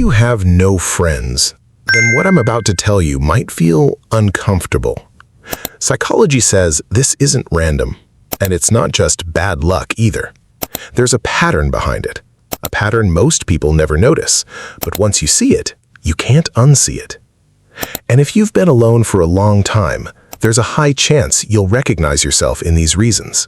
you have no friends, then what I'm about to tell you might feel uncomfortable. Psychology says this isn't random, and it's not just bad luck either. There's a pattern behind it, a pattern most people never notice, but once you see it, you can't unsee it. And if you've been alone for a long time, there's a high chance you'll recognize yourself in these reasons.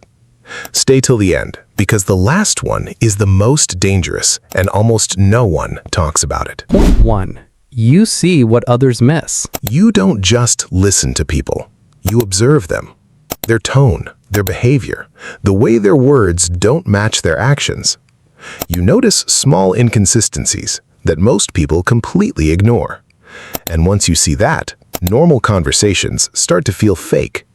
Stay till the end, because the last one is the most dangerous, and almost no one talks about it. Point 1. You see what others miss. You don't just listen to people. You observe them. Their tone, their behavior, the way their words don't match their actions. You notice small inconsistencies that most people completely ignore. And once you see that, normal conversations start to feel fake.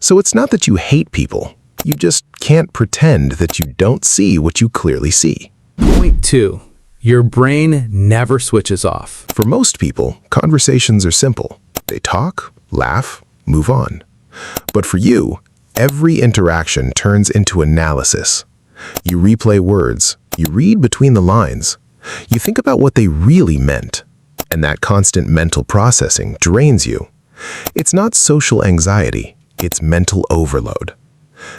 So it's not that you hate people. You just can't pretend that you don't see what you clearly see. Point 2. Your brain never switches off. For most people, conversations are simple. They talk, laugh, move on. But for you, every interaction turns into analysis. You replay words, you read between the lines, you think about what they really meant, and that constant mental processing drains you. It's not social anxiety, it's mental overload.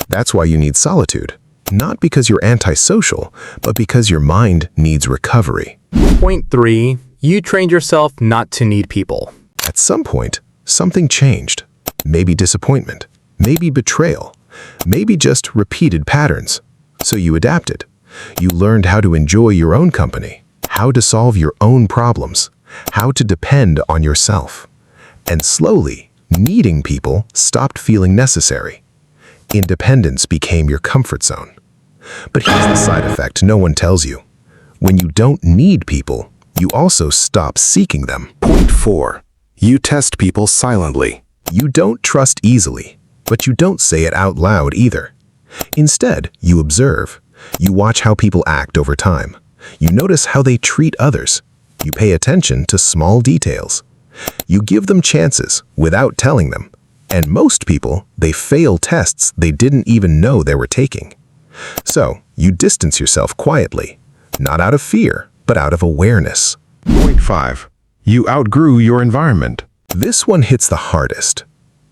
That's why you need solitude, not because you're antisocial, but because your mind needs recovery. Point 3. You trained yourself not to need people. At some point, something changed. Maybe disappointment, maybe betrayal, maybe just repeated patterns. So you adapted. You learned how to enjoy your own company, how to solve your own problems, how to depend on yourself. And slowly, needing people stopped feeling necessary. Independence became your comfort zone. But here's the side effect no one tells you. When you don't need people, you also stop seeking them. Point 4. You test people silently. You don't trust easily, but you don't say it out loud either. Instead, you observe. You watch how people act over time. You notice how they treat others. You pay attention to small details. You give them chances without telling them. And most people, they fail tests they didn't even know they were taking. So, you distance yourself quietly, not out of fear, but out of awareness. Point 5. You outgrew your environment. This one hits the hardest.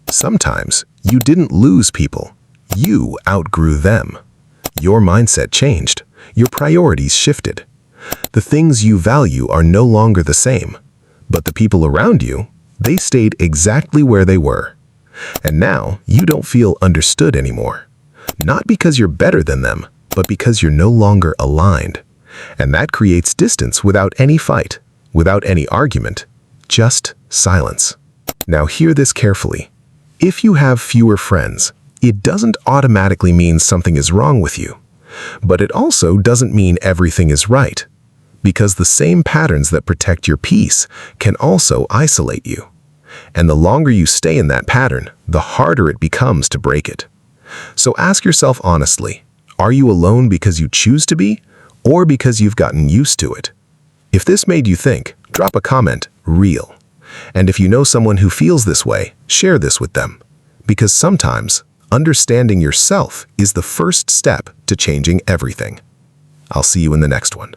Sometimes, you didn't lose people. You outgrew them. Your mindset changed. Your priorities shifted. The things you value are no longer the same. But the people around you, they stayed exactly where they were. And now, you don't feel understood anymore. Not because you're better than them, but because you're no longer aligned. And that creates distance without any fight, without any argument, just silence. Now hear this carefully. If you have fewer friends, it doesn't automatically mean something is wrong with you. But it also doesn't mean everything is right. Because the same patterns that protect your peace can also isolate you. And the longer you stay in that pattern, the harder it becomes to break it. So ask yourself honestly, are you alone because you choose to be, or because you've gotten used to it? If this made you think, drop a comment, real. And if you know someone who feels this way, share this with them. Because sometimes, understanding yourself is the first step to changing everything. I'll see you in the next one.